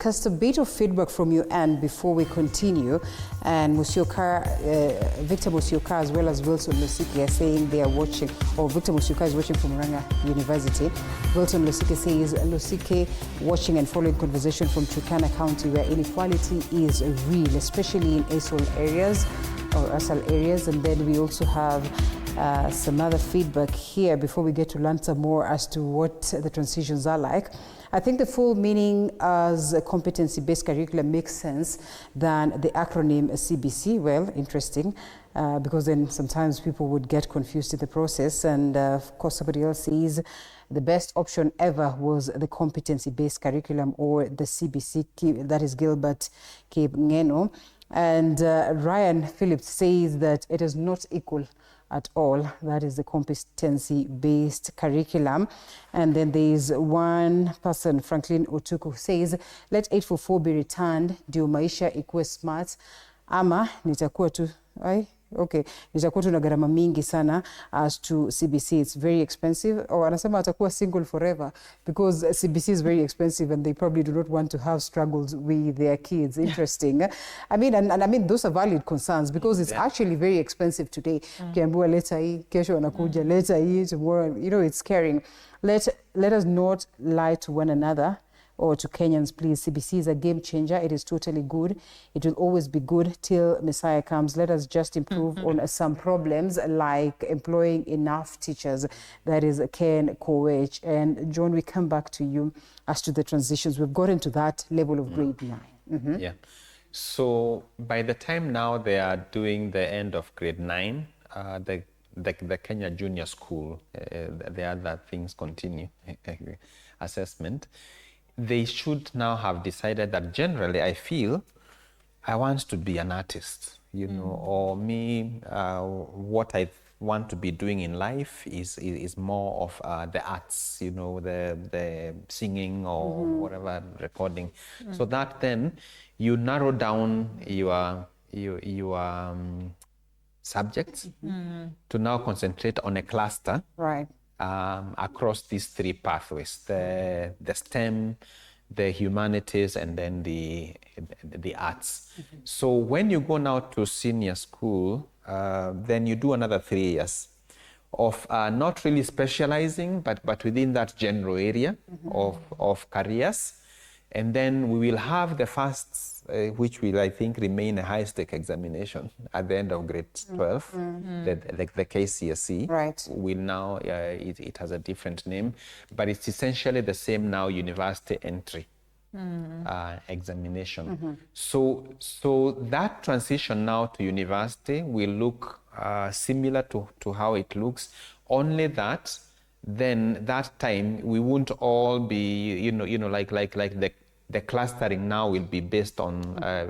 Just a bit of feedback from you, Anne, before we continue. And Victor Musyoka as well as Wilson Lusiki are saying they are watching, or Victor Musyoka is watching from Murang'a University. Wilson Lusiki says, Lusiki watching and following conversation from Turkana County where inequality is real, especially in ASOL areas or ASAL areas. And then we also have some other feedback here before we get to learn some more as to what the transitions are like. I think the full meaning as a competency-based curriculum makes sense than the acronym CBC. Well, interesting, because then sometimes people would get confused in the process. And of course, somebody else says the best option ever was the competency-based curriculum, or the CBC, that is Gilbert Cape Ngeno. And Ryan Phillips says that it is not equal at all. That is the competency-based curriculum. And then there is one person, Franklin Otuku, says, let 844 be returned, ndio maisha ikuwe smart, ama nitakuwa tu, okay, nitakuwa tu na gharama mingi sana as to CBC. It's very expensive. Or anasema atakuwa single forever because CBC is very expensive and they probably do not want to have struggles with their kids. Interesting. I mean, and I mean, those are valid concerns because it's actually very expensive today. Kiambiwa leta hii, kesho wanakuja, leta hii, tomorrow, you know, it's scaring. Let us not lie to one another or to Kenyans, please. CBC is a game changer. It is totally good. It will always be good till Messiah comes. Let us just improve on some problems like employing enough teachers. That is Ken Koech. And John, we come back to you as to the transitions. We've gotten to that level of grade 9. Yeah. So by the time now they are doing the end of grade 9, the Kenya Junior School, the other things continue, assessment, they should now have decided that generally I feel I want to be an artist, you know, or me, what I want to be doing in life is more of the arts, you know, the singing or whatever, recording. So that then you narrow down your subjects to now concentrate on a cluster. Right. Across these three pathways, the STEM, the humanities, and then the arts. So when you go now to senior school, then you do another 3 years of not really specializing, but within that general area of careers. And then we will have the first, which will, I think, remain a high-stake examination at the end of grade 12, the KCSE. Right. Will now, it has a different name, but it's essentially the same now, university entry examination. So that transition now to university will look similar to how it looks, only that then that time we won't all be, you know, like the clustering now will be based on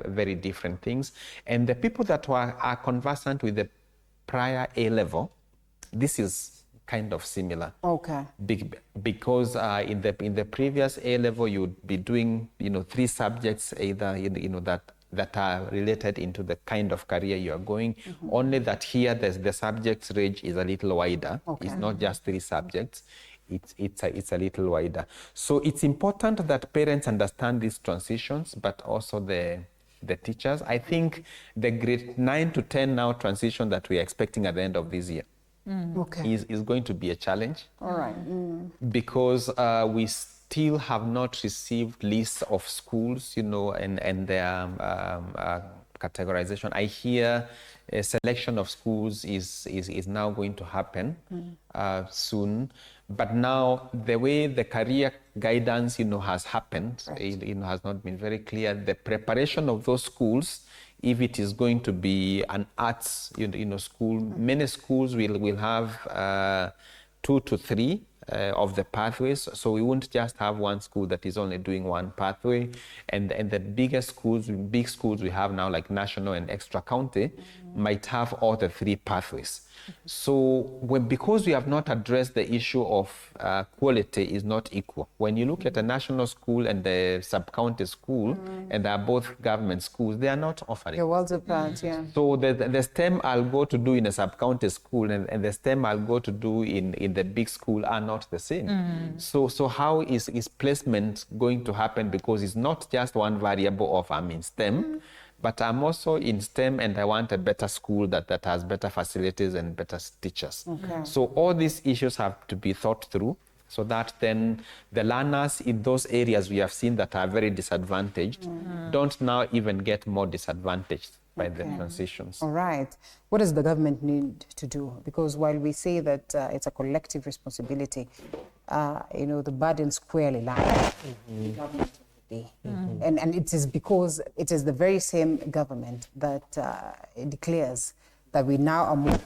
very different things. And the people that are conversant with the prior A-level, this is kind of similar. Okay. Because in the previous A-level, you would be doing, you know, 3 subjects, either, you know, that are related into the kind of career you are going. Only that here the subjects range is a little wider. Okay. It's not just 3 subjects. It's a little wider. So it's important that parents understand these transitions, but also the teachers. I think the grade 9 to 10 now transition that we are expecting at the end of this year is going to be a challenge. All right. Because we still have not received lists of schools, you know, and their categorization. I hear a selection of schools is now going to happen soon. But now the way the career guidance, you know, has happened, you know, has not been very clear. The preparation of those schools, if it is going to be an arts, you know, school, many schools will have 2 to 3 of the pathways. So we won't just have one school that is only doing one pathway. And the big schools we have now, like national and extra county, might have all the 3 pathways. So because we have not addressed the issue of quality is not equal. When you look at a national school and the sub-county school, and they are both government schools, they are not offering. Your worlds apart, yeah. So the STEM I'll go to do in a sub-county school and the STEM I'll go to do in the big school are not out the same. So how is placement going to happen? Because it's not just one variable of I'm in STEM, but I'm also in STEM and I want a better school that has better facilities and better teachers. So all these issues have to be thought through, so that then the learners in those areas we have seen that are very disadvantaged don't now even get more disadvantaged by the transitions. All right. What does the government need to do? Because while we say that it's a collective responsibility, the burden squarely lies with the government of the day. And it is because it is the very same government that declares that we now are moving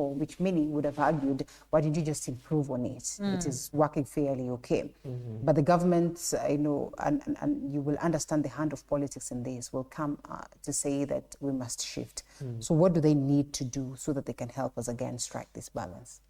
which many would have argued, why did you just improve on it? It is working fairly okay. But the government, and you will understand the hand of politics in this, will come to say that we must shift. So what do they need to do so that they can help us again strike this balance?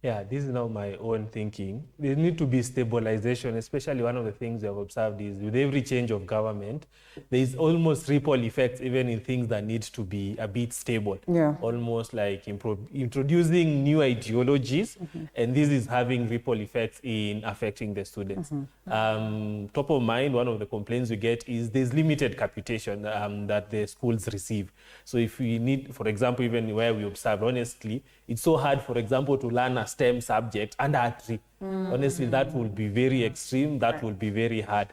Yeah, this is now my own thinking. There need to be stabilization, especially one of the things I've observed is with every change of government, there is almost ripple effects even in things that need to be a bit stable. Almost like introducing new ideologies, and this is having ripple effects in affecting the students. Top of mind, one of the complaints we get is there's limited capitation that the schools receive. So if we need, for example, even where we observe, honestly, it's so hard, for example, to learn a STEM subject under a tree. Honestly, that will be very extreme. That will be very hard.